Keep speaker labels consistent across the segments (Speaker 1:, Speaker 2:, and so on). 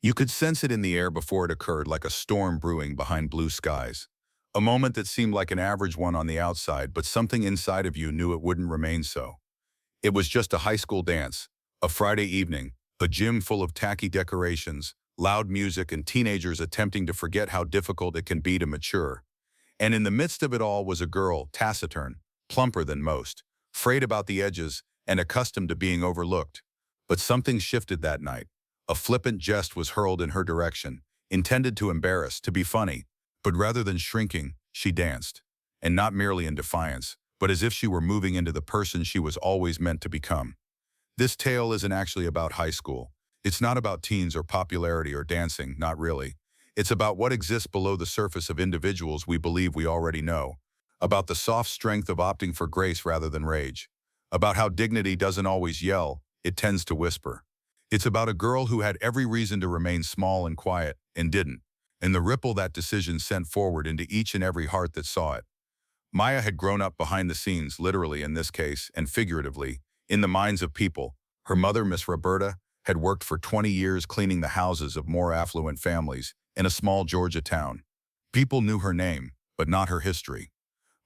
Speaker 1: You could sense it in the air before it occurred, like a storm brewing behind blue skies. A moment that seemed like an average one on the outside, but something inside of you knew it wouldn't remain so. It was just a high school dance, a Friday evening, a gym full of tacky decorations, loud music, and teenagers attempting to forget how difficult it can be to mature. And in the midst of it all was a girl, taciturn, plumper than most, frayed about the edges, and accustomed to being overlooked. But something shifted that night. A flippant jest was hurled in her direction, intended to embarrass, to be funny. But rather than shrinking, she danced. And not merely in defiance, but as if she were moving into the person she was always meant to become. This tale isn't actually about high school. It's not about teens or popularity or dancing, not really. It's about what exists below the surface of individuals we believe we already know. About the soft strength of opting for grace rather than rage. About how dignity doesn't always yell, it tends to whisper. It's about a girl who had every reason to remain small and quiet, and didn't. And the ripple that decision sent forward into each and every heart that saw it. Maya had grown up behind the scenes, literally in this case, and figuratively, in the minds of people. Her mother, Miss Roberta, had worked for 20 years cleaning the houses of more affluent families in a small Georgia town. People knew her name, but not her history.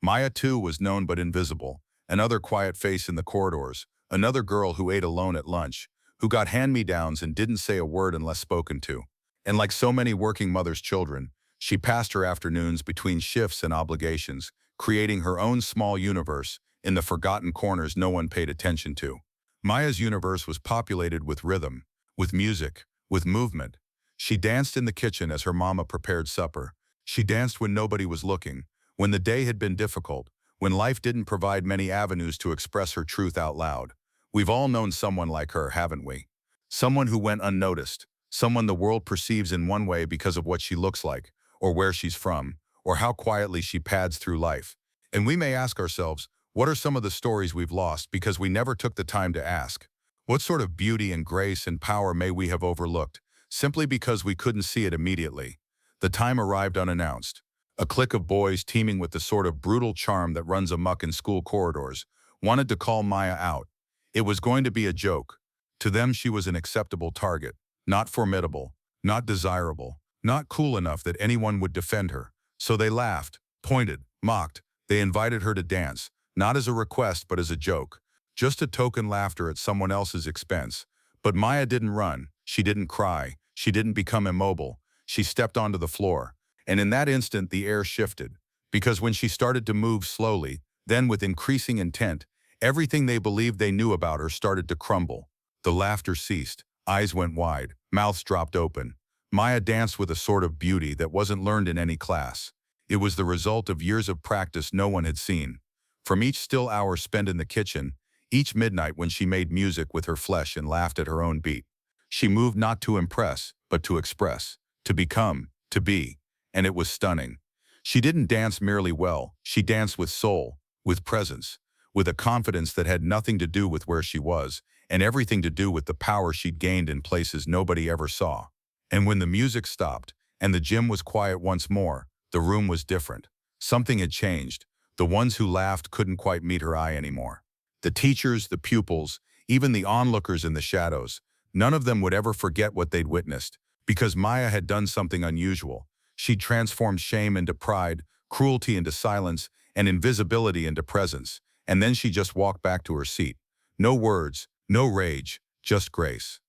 Speaker 1: Maya, too, was known but invisible, another quiet face in the corridors, another girl who ate alone at lunch, who got hand-me-downs and didn't say a word unless spoken to. And like so many working mothers' children, she passed her afternoons between shifts and obligations, creating her own small universe in the forgotten corners no one paid attention to. Maya's universe was populated with rhythm, with music, with movement. She danced in the kitchen as her mama prepared supper. She danced when nobody was looking, when the day had been difficult, when life didn't provide many avenues to express her truth out loud. We've all known someone like her, haven't we? Someone who went unnoticed, someone the world perceives in one way because of what she looks like, or where she's from, or how quietly she pads through life. And we may ask ourselves, what are some of the stories we've lost because we never took the time to ask? What sort of beauty and grace and power may we have overlooked, simply because we couldn't see it immediately? The time arrived unannounced. A clique of boys teeming with the sort of brutal charm that runs amok in school corridors wanted to call Maya out. It was going to be a joke. To them, she was an acceptable target, not formidable, not desirable, not cool enough that anyone would defend her. So they laughed, pointed, mocked. They invited her to dance, not as a request but as a joke, just a token laughter at someone else's expense. But Maya didn't run, she didn't cry, she didn't become immobile. She stepped onto the floor, and in that instant the air shifted, because when she started to move slowly, then with increasing intent, everything they believed they knew about her started to crumble. The laughter ceased, eyes went wide, mouths dropped open. Maya danced with a sort of beauty that wasn't learned in any class. It was the result of years of practice no one had seen. From each still hour spent in the kitchen, each midnight when she made music with her flesh and laughed at her own beat. She moved not to impress, but to express, to become, to be, and it was stunning. She didn't dance merely well, she danced with soul, with presence, with a confidence that had nothing to do with where she was, and everything to do with the power she'd gained in places nobody ever saw. And when the music stopped, and the gym was quiet once more, the room was different. Something had changed. The ones who laughed couldn't quite meet her eye anymore. The teachers, the pupils, even the onlookers in the shadows, none of them would ever forget what they'd witnessed, because Maya had done something unusual. She'd transformed shame into pride, cruelty into silence, and invisibility into presence, and then she just walked back to her seat. No words, no rage, just grace.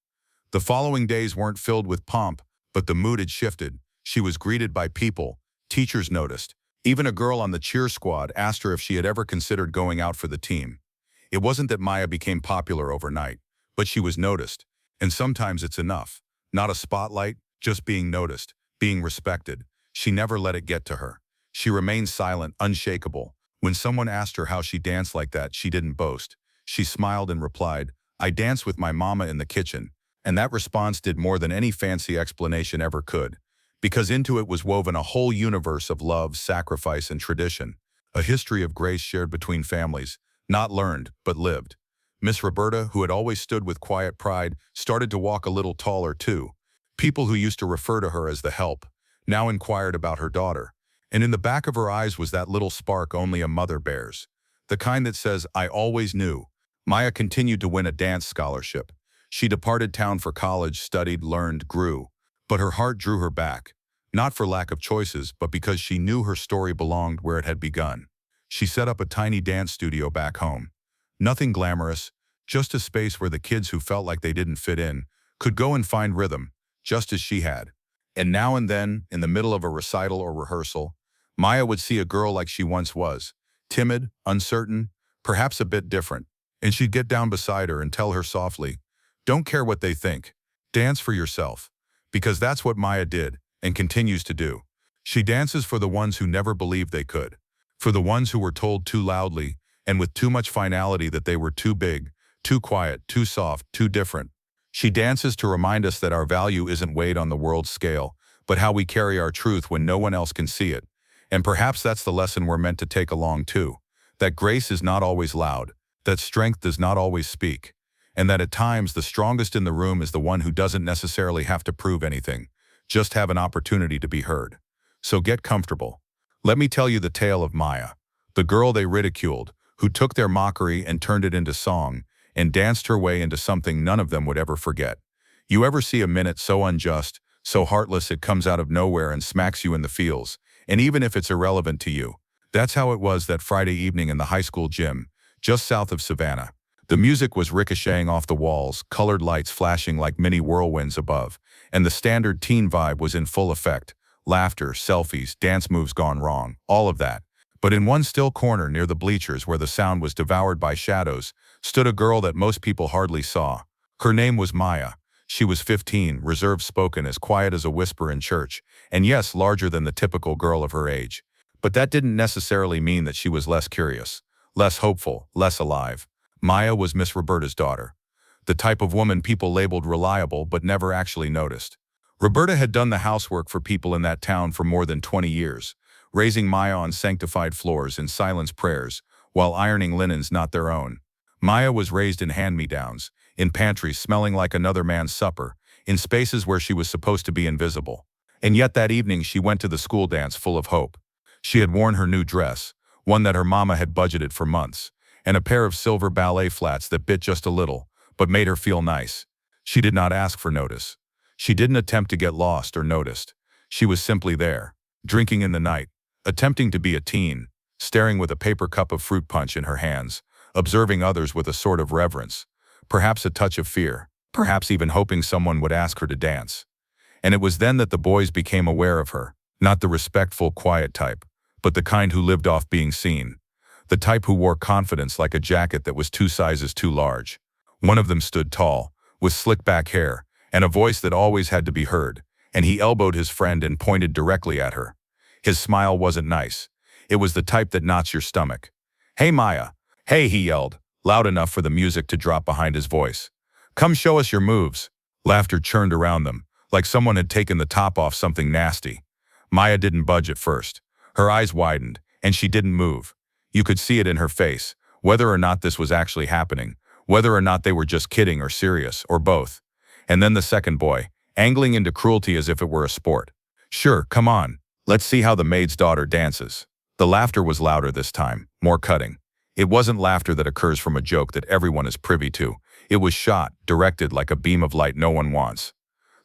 Speaker 1: The following days weren't filled with pomp, but the mood had shifted. She was greeted by people. Teachers noticed. Even a girl on the cheer squad asked her if she had ever considered going out for the team. It wasn't that Maya became popular overnight, but she was noticed. And sometimes it's enough. Not a spotlight, just being noticed, being respected. She never let it get to her. She remained silent, unshakable. When someone asked her how she danced like that, she didn't boast. She smiled and replied, "I dance with my mama in the kitchen." And that response did more than any fancy explanation ever could, because into it was woven a whole universe of love, sacrifice, and tradition, a history of grace shared between families, not learned, but lived. Miss Roberta, who had always stood with quiet pride, started to walk a little taller too. People who used to refer to her as the help now inquired about her daughter, and in the back of her eyes was that little spark only a mother bears, the kind that says, "I always knew." Maya continued to win a dance scholarship. She departed town for college, studied, learned, grew. But her heart drew her back, not for lack of choices, but because she knew her story belonged where it had begun. She set up a tiny dance studio back home. Nothing glamorous, just a space where the kids who felt like they didn't fit in could go and find rhythm, just as she had. And now and then, in the middle of a recital or rehearsal, Maya would see a girl like she once was, timid, uncertain, perhaps a bit different, and she'd get down beside her and tell her softly, "Don't care what they think. Dance for yourself." Because that's what Maya did, and continues to do. She dances for the ones who never believed they could, for the ones who were told too loudly and with too much finality that they were too big, too quiet, too soft, too different. She dances to remind us that our value isn't weighed on the world's scale, but how we carry our truth when no one else can see it. And perhaps that's the lesson we're meant to take along too, that grace is not always loud, that strength does not always speak, and that at times the strongest in the room is the one who doesn't necessarily have to prove anything, just have an opportunity to be heard. So get comfortable. Let me tell you the tale of Maya, the girl they ridiculed, who took their mockery and turned it into song, and danced her way into something none of them would ever forget. You ever see a minute so unjust, so heartless it comes out of nowhere and smacks you in the feels, and even if it's irrelevant to you? That's how it was that Friday evening in the high school gym, just south of Savannah. The music was ricocheting off the walls, colored lights flashing like mini whirlwinds above, and the standard teen vibe was in full effect. Laughter, selfies, dance moves gone wrong, all of that. But in one still corner near the bleachers where the sound was devoured by shadows, stood a girl that most people hardly saw. Her name was Maya. She was 15, reserved-spoken, as quiet as a whisper in church, and yes, larger than the typical girl of her age. But that didn't necessarily mean that she was less curious, less hopeful, less alive. Maya was Miss Roberta's daughter, the type of woman people labeled reliable but never actually noticed. Roberta had done the housework for people in that town for more than 20 years, raising Maya on sanctified floors in silence prayers, while ironing linens not their own. Maya was raised in hand-me-downs, in pantries smelling like another man's supper, in spaces where she was supposed to be invisible. And yet that evening she went to the school dance full of hope. She had worn her new dress, one that her mama had budgeted for months, and a pair of silver ballet flats that bit just a little, but made her feel nice. She did not ask for notice. She didn't attempt to get lost or noticed. She was simply there, drinking in the night, attempting to be a teen, staring with a paper cup of fruit punch in her hands, observing others with a sort of reverence, perhaps a touch of fear, perhaps even hoping someone would ask her to dance. And it was then that the boys became aware of her, not the respectful, quiet type, but the kind who lived off being seen, the type who wore confidence like a jacket that was 2 sizes too large. One of them stood tall, with slick-back hair, and a voice that always had to be heard, and he elbowed his friend and pointed directly at her. His smile wasn't nice. It was the type that knots your stomach. "Hey, Maya." "Hey," he yelled, loud enough for the music to drop behind his voice. "Come show us your moves." Laughter churned around them, like someone had taken the top off something nasty. Maya didn't budge at first. Her eyes widened, and she didn't move. You could see it in her face, whether or not this was actually happening, whether or not they were just kidding or serious, or both. And then the second boy, angling into cruelty as if it were a sport. "Sure, come on. Let's see how the maid's daughter dances." The laughter was louder this time, more cutting. It wasn't laughter that occurs from a joke that everyone is privy to. It was shot, directed like a beam of light no one wants.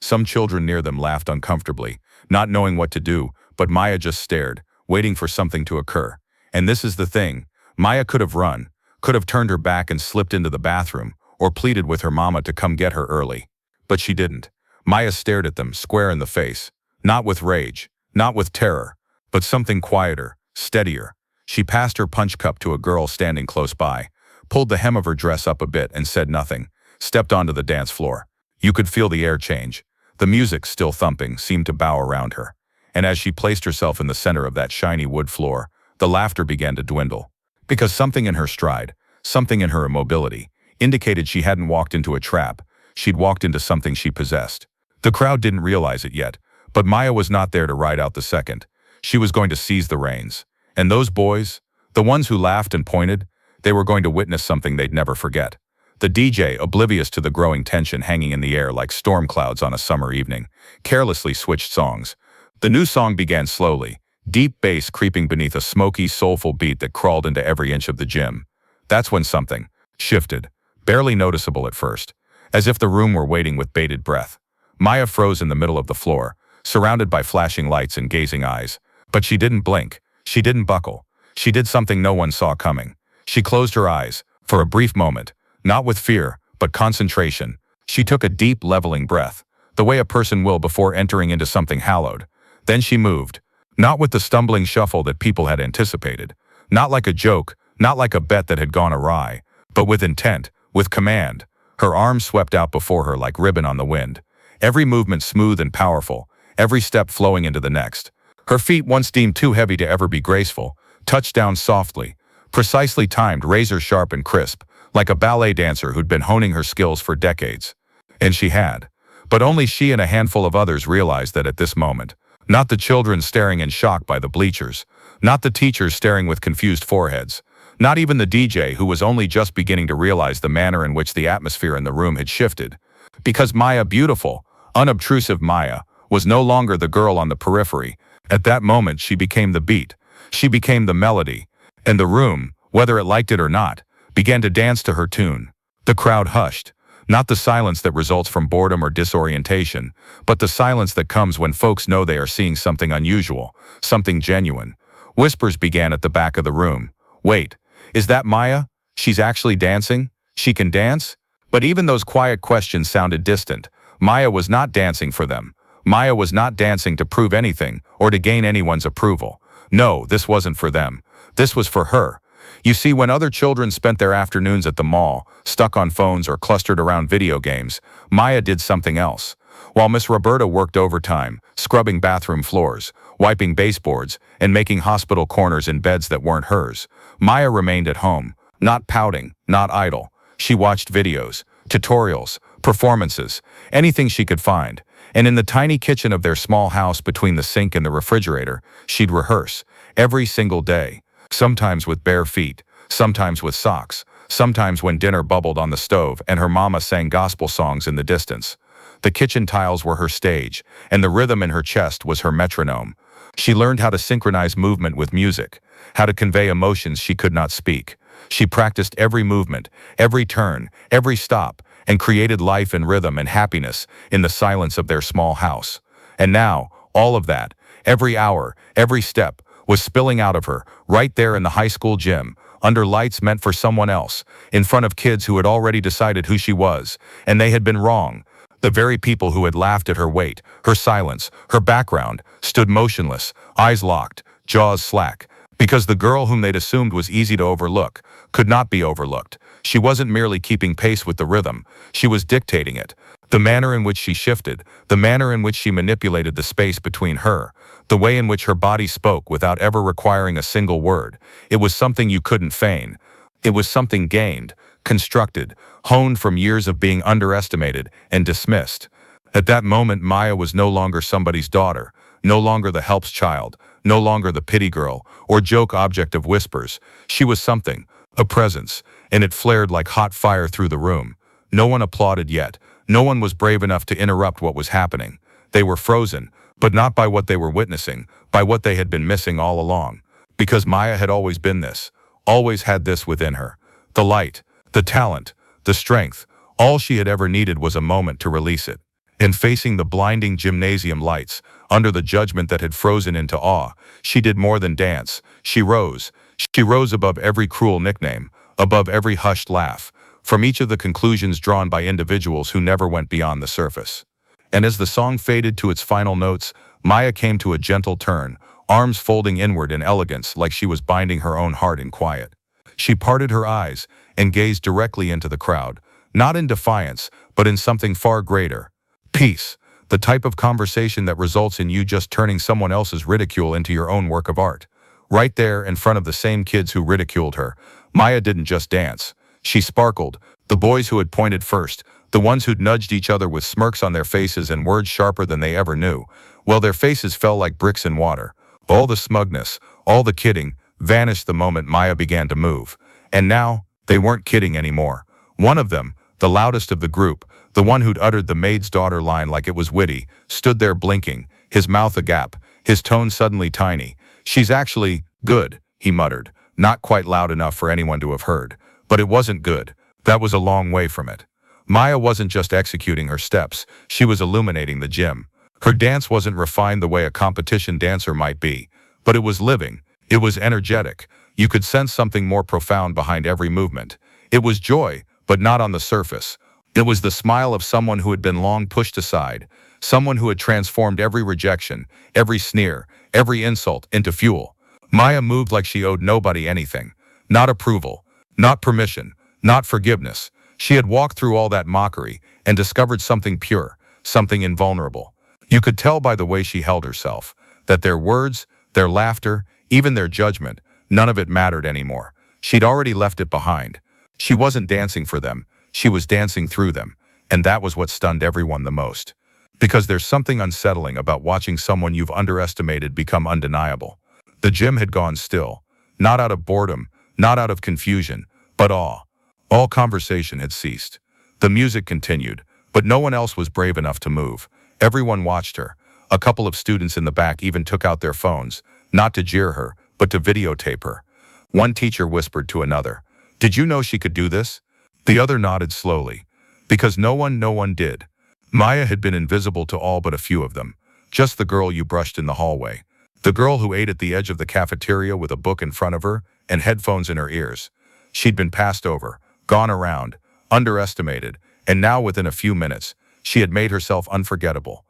Speaker 1: Some children near them laughed uncomfortably, not knowing what to do, but Maya just stared, waiting for something to occur. And this is the thing. Maya could have run, could have turned her back and slipped into the bathroom, or pleaded with her mama to come get her early. But she didn't. Maya stared at them, square in the face. Not with rage, not with terror, but something quieter, steadier. She passed her punch cup to a girl standing close by, pulled the hem of her dress up a bit and said nothing, stepped onto the dance floor. You could feel the air change. The music, still thumping, seemed to bow around her. And as she placed herself in the center of that shiny wood floor, the laughter began to dwindle. Because something in her stride, something in her immobility, indicated she hadn't walked into a trap. She'd walked into something she possessed. The crowd didn't realize it yet, but Maya was not there to ride out the second. She was going to seize the reins. And those boys, the ones who laughed and pointed, they were going to witness something they'd never forget. The DJ, oblivious to the growing tension hanging in the air like storm clouds on a summer evening, carelessly switched songs. The new song began slowly, deep bass creeping beneath a smoky, soulful beat that crawled into every inch of the gym. That's when something shifted, barely noticeable at first, as if the room were waiting with bated breath. Maya froze in the middle of the floor, surrounded by flashing lights and gazing eyes. But she didn't blink. She didn't buckle. She did something no one saw coming. She closed her eyes, for a brief moment, not with fear, but concentration. She took a deep, leveling breath, the way a person will before entering into something hallowed. Then she moved, not with the stumbling shuffle that people had anticipated, not like a joke, not like a bet that had gone awry, but with intent, with command. Her arms swept out before her like ribbon on the wind, every movement smooth and powerful, every step flowing into the next. Her feet, once deemed too heavy to ever be graceful, touched down softly, precisely timed, razor-sharp and crisp, like a ballet dancer who'd been honing her skills for decades. And she had. But only she and a handful of others realized that at this moment. Not the children staring in shock by the bleachers, not the teachers staring with confused foreheads, not even the DJ who was only just beginning to realize the manner in which the atmosphere in the room had shifted. Because Maya, beautiful, unobtrusive Maya, was no longer the girl on the periphery. At that moment she became the beat. She became the melody. And the room, whether it liked it or not, began to dance to her tune. The crowd hushed. Not the silence that results from boredom or disorientation, but the silence that comes when folks know they are seeing something unusual, something genuine. Whispers began at the back of the room. Wait, is that Maya? She's actually dancing? She can dance? But even those quiet questions sounded distant. Maya was not dancing for them. Maya was not dancing to prove anything or to gain anyone's approval. No, this wasn't for them. This was for her. You see, when other children spent their afternoons at the mall, stuck on phones or clustered around video games, Maya did something else. While Miss Roberta worked overtime, scrubbing bathroom floors, wiping baseboards, and making hospital corners in beds that weren't hers, Maya remained at home, not pouting, not idle. She watched videos, tutorials, performances, anything she could find. And in the tiny kitchen of their small house between the sink and the refrigerator, she'd rehearse, every single day. Sometimes with bare feet, sometimes with socks, sometimes when dinner bubbled on the stove and her mama sang gospel songs in the distance. The kitchen tiles were her stage, and the rhythm in her chest was her metronome. She learned how to synchronize movement with music, how to convey emotions she could not speak. She practiced every movement, every turn, every stop, and created life and rhythm and happiness in the silence of their small house. And now, all of that, every hour, every step, was spilling out of her, right there in the high school gym, under lights meant for someone else, in front of kids who had already decided who she was, and they had been wrong. The very people who had laughed at her weight, her silence, her background, stood motionless, eyes locked, jaws slack, because the girl whom they'd assumed was easy to overlook could not be overlooked. She wasn't merely keeping pace with the rhythm, she was dictating it. The manner in which she shifted, the manner in which she manipulated the space between her, the way in which her body spoke without ever requiring a single word. It was something you couldn't feign. It was something gained, constructed, honed from years of being underestimated and dismissed. At that moment, Maya was no longer somebody's daughter, no longer the help's child, no longer the pity girl or joke object of whispers. She was something, a presence, and it flared like hot fire through the room. No one applauded yet. No one was brave enough to interrupt what was happening. They were frozen, but not by what they were witnessing, by what they had been missing all along. Because Maya had always been this, always had this within her. The light, the talent, the strength. All she had ever needed was a moment to release it. And facing the blinding gymnasium lights, under the judgment that had frozen into awe, she did more than dance. She rose. She rose above every cruel nickname, above every hushed laugh, from each of the conclusions drawn by individuals who never went beyond the surface. And as the song faded to its final notes, Maya came to a gentle turn, arms folding inward in elegance like she was binding her own heart in quiet. She parted her eyes and gazed directly into the crowd, not in defiance, but in something far greater. Peace, the type of conversation that results in you just turning someone else's ridicule into your own work of art. Right there in front of the same kids who ridiculed her, Maya didn't just dance. She sparkled. The boys who had pointed first, the ones who'd nudged each other with smirks on their faces and words sharper than they ever knew, well, their faces fell like bricks in water. All the smugness, all the kidding, vanished the moment Maya began to move. And now, they weren't kidding anymore. One of them, the loudest of the group, the one who'd uttered the maid's daughter line like it was witty, stood there blinking, his mouth agape, his tone suddenly tiny. "She's actually good," he muttered, not quite loud enough for anyone to have heard. But it wasn't good. That was a long way from it. Maya wasn't just executing her steps, she was illuminating the gym. Her dance wasn't refined the way a competition dancer might be, but it was living. It was energetic. You could sense something more profound behind every movement. It was joy, but not on the surface. It was the smile of someone who had been long pushed aside, someone who had transformed every rejection, every sneer, every insult into fuel. Maya moved like she owed nobody anything. Not approval, not permission, not forgiveness. She had walked through all that mockery and discovered something pure, something invulnerable. You could tell by the way she held herself, that their words, their laughter, even their judgment, none of it mattered anymore. She'd already left it behind. She wasn't dancing for them, she was dancing through them, and that was what stunned everyone the most. Because there's something unsettling about watching someone you've underestimated become undeniable. The gym had gone still, not out of boredom, not out of confusion, but awe. All conversation had ceased. The music continued, but no one else was brave enough to move. Everyone watched her. A couple of students in the back even took out their phones, not to jeer her, but to videotape her. One teacher whispered to another, "Did you know she could do this?" The other nodded slowly. Because no one did. Maya had been invisible to all but a few of them. Just the girl you brushed in the hallway. The girl who ate at the edge of the cafeteria with a book in front of her and headphones in her ears. She'd been passed over, gone around, underestimated, and now within a few minutes, she had made herself unforgettable.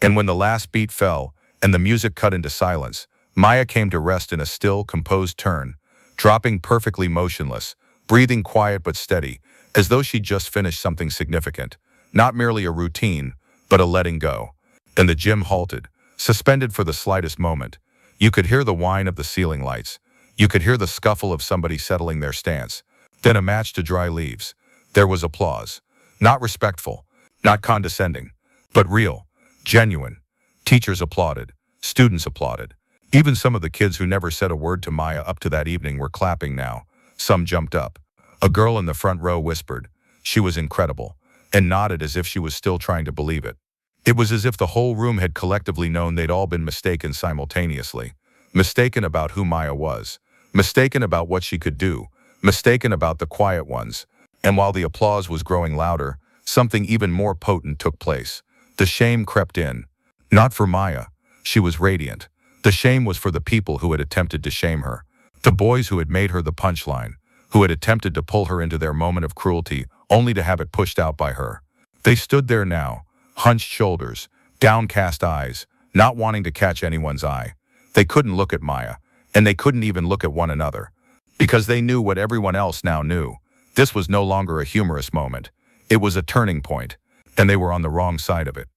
Speaker 1: And when the last beat fell and the music cut into silence, Maya came to rest in a still, composed turn, dropping perfectly motionless, breathing quiet but steady, as though she'd just finished something significant. Not merely a routine, but a letting go. And the gym halted, suspended for the slightest moment. You could hear the whine of the ceiling lights. You could hear the scuffle of somebody settling their stance. Then a match to dry leaves. There was applause. Not respectful, not condescending, but real, genuine. Teachers applauded. Students applauded. Even some of the kids who never said a word to Maya up to that evening were clapping now. Some jumped up. A girl in the front row whispered, "She was incredible," and nodded as if she was still trying to believe it. It was as if the whole room had collectively known they'd all been mistaken simultaneously. Mistaken about who Maya was. Mistaken about what she could do. Mistaken about the quiet ones. And while the applause was growing louder, something even more potent took place. The shame crept in. Not for Maya. She was radiant. The shame was for the people who had attempted to shame her. The boys who had made her the punchline, who had attempted to pull her into their moment of cruelty, only to have it pushed out by her. They stood there now, hunched shoulders, downcast eyes, not wanting to catch anyone's eye. They couldn't look at Maya, and they couldn't even look at one another. Because they knew what everyone else now knew. This was no longer a humorous moment. It was a turning point, and they were on the wrong side of it.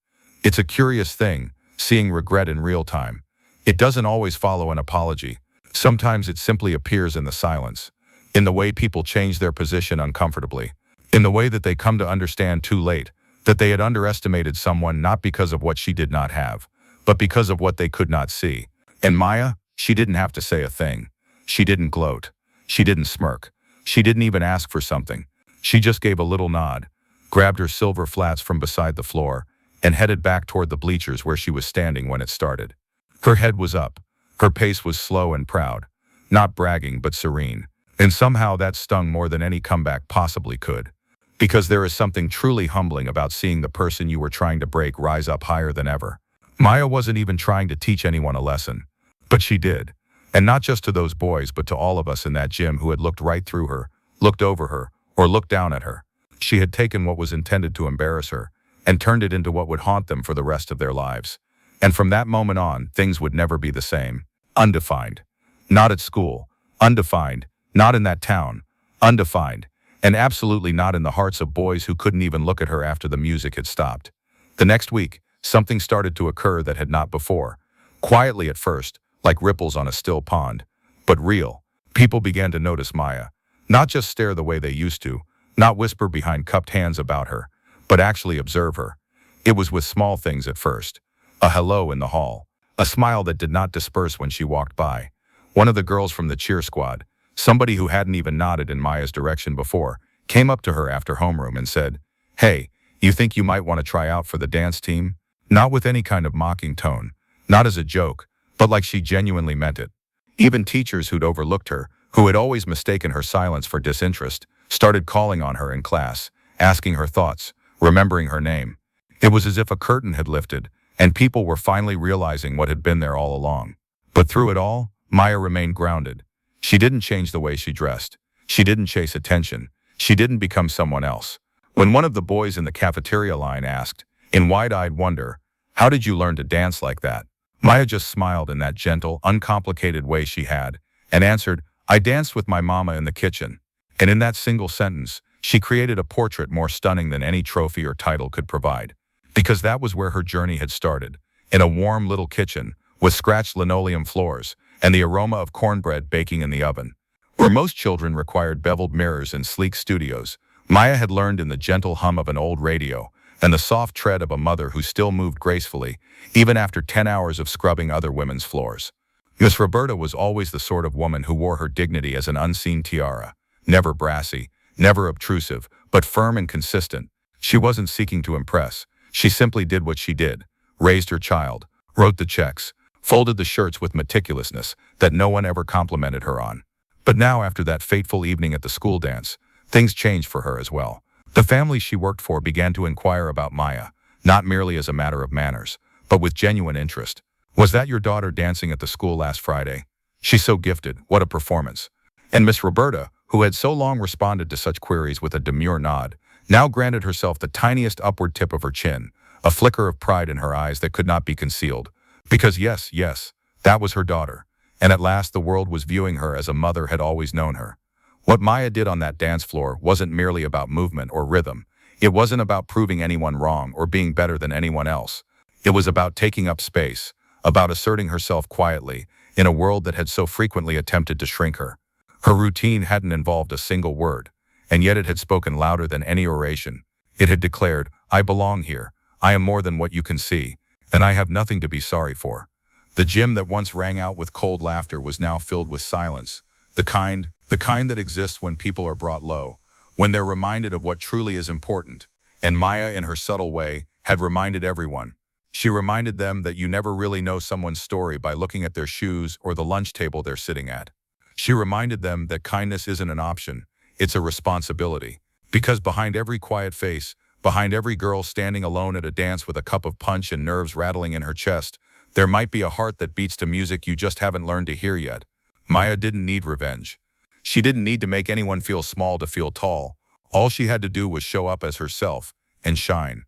Speaker 1: It's a curious thing, seeing regret in real time. It doesn't always follow an apology. Sometimes it simply appears in the silence, in the way people change their position uncomfortably, in the way that they come to understand too late that they had underestimated someone not because of what she did not have, but because of what they could not see. And Maya, she didn't have to say a thing. She didn't gloat. She didn't smirk. She didn't even ask for something. She just gave a little nod, grabbed her silver flats from beside the floor, and headed back toward the bleachers where she was standing when it started. Her head was up. Her pace was slow and proud. Not bragging, but serene. And somehow that stung more than any comeback possibly could. Because there is something truly humbling about seeing the person you were trying to break rise up higher than ever. Maya wasn't even trying to teach anyone a lesson. But she did. And not just to those boys, but to all of us in that gym who had looked right through her, looked over her, or looked down at her. She had taken what was intended to embarrass her and turned it into what would haunt them for the rest of their lives. And from that moment on, things would never be the same. Undefined. Not at school. Undefined. Not in that town. Undefined. And absolutely not in the hearts of boys who couldn't even look at her after the music had stopped. The next week, something started to occur that had not before. Quietly at first, like ripples on a still pond, but real. People began to notice Maya. Not just stare the way they used to, not whisper behind cupped hands about her, but actually observe her. It was with small things at first. A hello in the hall. A smile that did not disperse when she walked by. One of the girls from the cheer squad, somebody who hadn't even nodded in Maya's direction before, came up to her after homeroom and said, "Hey, you think you might want to try out for the dance team?" Not with any kind of mocking tone, not as a joke, but like she genuinely meant it. Even teachers who'd overlooked her, who had always mistaken her silence for disinterest, started calling on her in class, asking her thoughts, remembering her name. It was as if a curtain had lifted, and people were finally realizing what had been there all along. But through it all, Maya remained grounded. She didn't change the way she dressed. She didn't chase attention. She didn't become someone else. When one of the boys in the cafeteria line asked, in wide-eyed wonder, "How did you learn to dance like that?" Maya just smiled in that gentle, uncomplicated way she had, and answered, "I danced with my mama in the kitchen." And in that single sentence, she created a portrait more stunning than any trophy or title could provide. Because that was where her journey had started, in a warm little kitchen, with scratched linoleum floors, and the aroma of cornbread baking in the oven. Where most children required beveled mirrors and sleek studios, Maya had learned in the gentle hum of an old radio, and the soft tread of a mother who still moved gracefully, even after 10 hours of scrubbing other women's floors. Miss Roberta was always the sort of woman who wore her dignity as an unseen tiara, never brassy, never obtrusive, but firm and consistent. She wasn't seeking to impress. She simply did what she did, raised her child, wrote the checks, folded the shirts with meticulousness that no one ever complimented her on. But now, after that fateful evening at the school dance, things changed for her as well. The family she worked for began to inquire about Maya, not merely as a matter of manners, but with genuine interest. "Was that your daughter dancing at the school last Friday? She's so gifted, what a performance." And Miss Roberta, who had so long responded to such queries with a demure nod, now granted herself the tiniest upward tip of her chin, a flicker of pride in her eyes that could not be concealed. Because yes, that was her daughter, and at last the world was viewing her as a mother had always known her. What Maya did on that dance floor wasn't merely about movement or rhythm. It wasn't about proving anyone wrong or being better than anyone else. It was about taking up space, about asserting herself quietly, in a world that had so frequently attempted to shrink her. Her routine hadn't involved a single word, and yet it had spoken louder than any oration. It had declared, "I belong here, I am more than what you can see, and I have nothing to be sorry for." The gym that once rang out with cold laughter was now filled with silence, the kind that exists when people are brought low, when they're reminded of what truly is important. And Maya, in her subtle way, had reminded everyone. She reminded them that you never really know someone's story by looking at their shoes or the lunch table they're sitting at. She reminded them that kindness isn't an option, it's a responsibility. Because behind every quiet face, behind every girl standing alone at a dance with a cup of punch and nerves rattling in her chest, there might be a heart that beats to music you just haven't learned to hear yet. Maya didn't need revenge. She didn't need to make anyone feel small to feel tall. All she had to do was show up as herself and shine.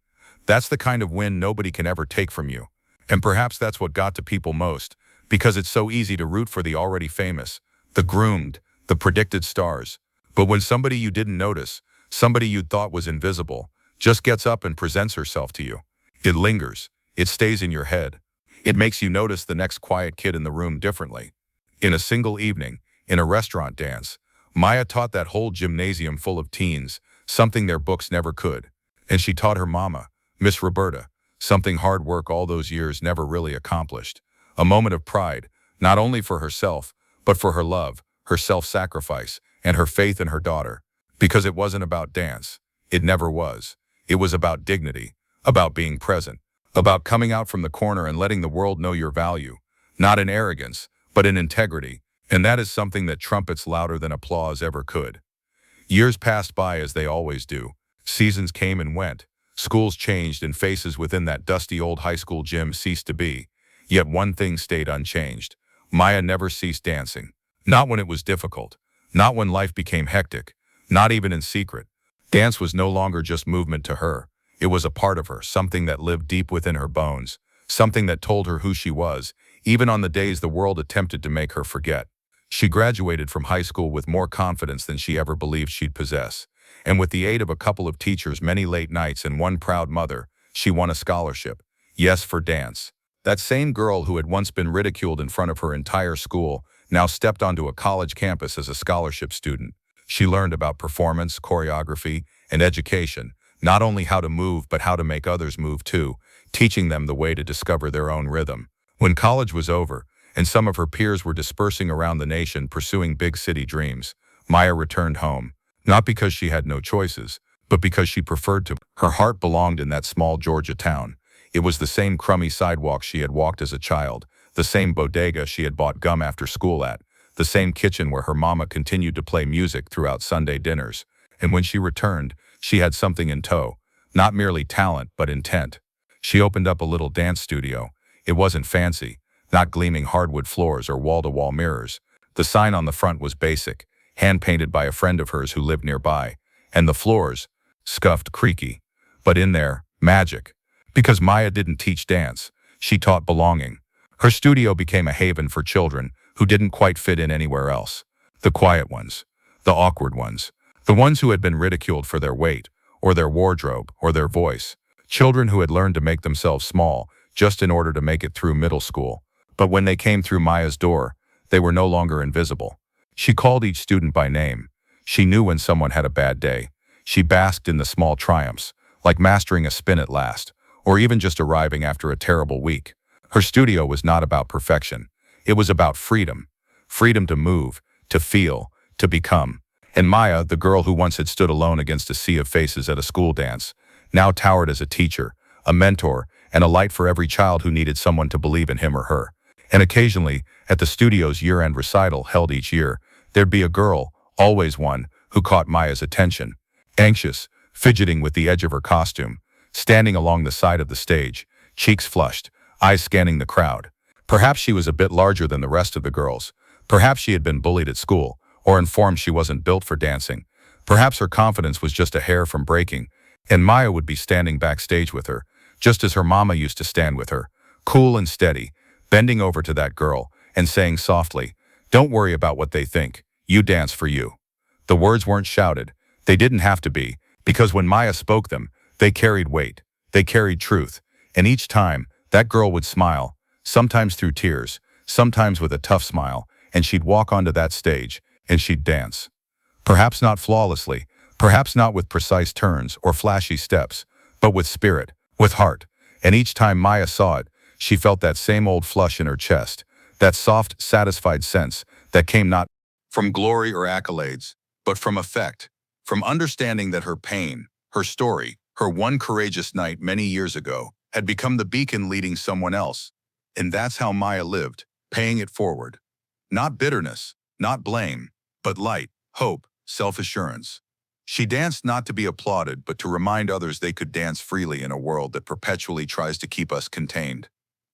Speaker 1: That's the kind of win nobody can ever take from you. And perhaps that's what got to people most, because it's so easy to root for the already famous, the groomed, the predicted stars. But when somebody you didn't notice, somebody you thought was invisible, just gets up and presents herself to you, it lingers, it stays in your head. It makes you notice the next quiet kid in the room differently. In a single evening, in a restaurant dance, Maya taught that whole gymnasium full of teens something their books never could. And she taught her mama, Miss Roberta, something hard work all those years never really accomplished. A moment of pride, not only for herself, but for her love, her self-sacrifice, and her faith in her daughter. Because it wasn't about dance. It never was. It was about dignity, about being present, about coming out from the corner and letting the world know your value, not in arrogance, but in integrity. And that is something that trumpets louder than applause ever could. Years passed by as they always do. Seasons came and went. Schools changed and faces within that dusty old high school gym ceased to be. Yet one thing stayed unchanged. Maya never ceased dancing. Not when it was difficult. Not when life became hectic. Not even in secret. Dance was no longer just movement to her. It was a part of her, something that lived deep within her bones. Something that told her who she was, even on the days the world attempted to make her forget. She graduated from high school with more confidence than she ever believed she'd possess. And with the aid of a couple of teachers, many late nights, and one proud mother, she won a scholarship. Yes, for dance. That same girl who had once been ridiculed in front of her entire school now stepped onto a college campus as a scholarship student. She learned about performance, choreography, and education, not only how to move but how to make others move too, teaching them the way to discover their own rhythm. When college was over, and some of her peers were dispersing around the nation pursuing big city dreams, Maya returned home, not because she had no choices, but because she preferred to. Her heart belonged in that small Georgia town. It was the same crummy sidewalk she had walked as a child, the same bodega she had bought gum after school at, the same kitchen where her mama continued to play music throughout Sunday dinners. And when she returned, she had something in tow. Not merely talent, but intent. She opened up a little dance studio. It wasn't fancy, not gleaming hardwood floors or wall-to-wall mirrors. The sign on the front was basic, hand-painted by a friend of hers who lived nearby. And the floors, scuffed, creaky. But in there, magic. Because Maya didn't teach dance, she taught belonging. Her studio became a haven for children who didn't quite fit in anywhere else. The quiet ones, the awkward ones, the ones who had been ridiculed for their weight, or their wardrobe, or their voice. Children who had learned to make themselves small just in order to make it through middle school. But when they came through Maya's door, they were no longer invisible. She called each student by name. She knew when someone had a bad day. She basked in the small triumphs, like mastering a spin at last, or even just arriving after a terrible week. Her studio was not about perfection. It was about freedom. Freedom to move, to feel, to become. And Maya, the girl who once had stood alone against a sea of faces at a school dance, now towered as a teacher, a mentor, and a light for every child who needed someone to believe in him or her. And occasionally, at the studio's year-end recital held each year, there'd be a girl, always one, who caught Maya's attention. Anxious, fidgeting with the edge of her costume, standing along the side of the stage, cheeks flushed, eyes scanning the crowd. Perhaps she was a bit larger than the rest of the girls. Perhaps she had been bullied at school, or informed she wasn't built for dancing. Perhaps her confidence was just a hair from breaking, and Maya would be standing backstage with her, just as her mama used to stand with her, cool and steady, bending over to that girl and saying softly, "Don't worry about what they think. You dance for you." The words weren't shouted. They didn't have to be, because when Maya spoke them, they carried weight. They carried truth. And each time, that girl would smile, sometimes through tears, sometimes with a tough smile, and she'd walk onto that stage, and she'd dance. Perhaps not flawlessly, perhaps not with precise turns or flashy steps, but with spirit, with heart. And each time Maya saw it, she felt that same old flush in her chest, that soft, satisfied sense that came not from glory or accolades, but from effect, from understanding that her pain, her story, her one courageous night many years ago, had become the beacon leading someone else. And that's how Maya lived, paying it forward. Not bitterness, not blame, but light, hope, self-assurance. She danced not to be applauded, but to remind others they could dance freely in a world that perpetually tries to keep us contained.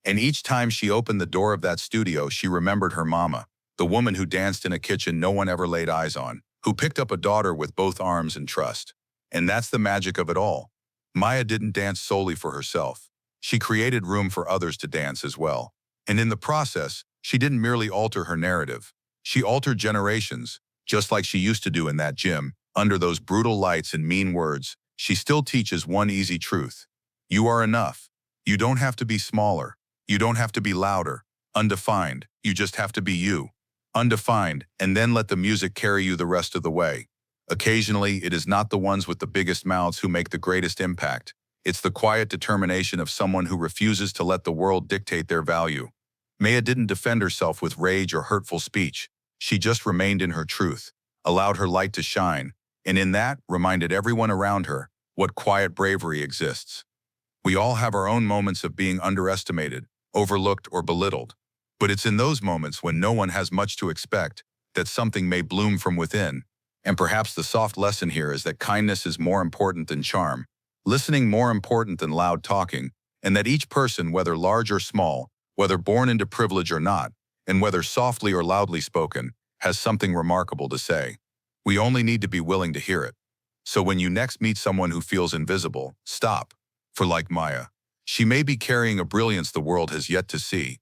Speaker 1: And each time she opened the door of that studio, she remembered her mama, the woman who danced in a kitchen no one ever laid eyes on, who picked up a daughter with both arms and trust. And that's the magic of it all. Maya didn't dance solely for herself. She created room for others to dance as well. And in the process, she didn't merely alter her narrative. She altered generations, just like she used to do in that gym. Under those brutal lights and mean words, she still teaches one easy truth. You are enough. You don't have to be smaller. You don't have to be louder, undefined. You just have to be you. Undefined, and then let the music carry you the rest of the way. Occasionally, it is not the ones with the biggest mouths who make the greatest impact. It's the quiet determination of someone who refuses to let the world dictate their value. Maya didn't defend herself with rage or hurtful speech. She just remained in her truth, allowed her light to shine, and in that, reminded everyone around her what quiet bravery exists. We all have our own moments of being underestimated, overlooked, or belittled. But it's in those moments when no one has much to expect that something may bloom from within. And perhaps the soft lesson here is that kindness is more important than charm, listening more important than loud talking, and that each person, whether large or small, whether born into privilege or not, and whether softly or loudly spoken, has something remarkable to say. We only need to be willing to hear it. So when you next meet someone who feels invisible, stop. For like Maya, she may be carrying a brilliance the world has yet to see.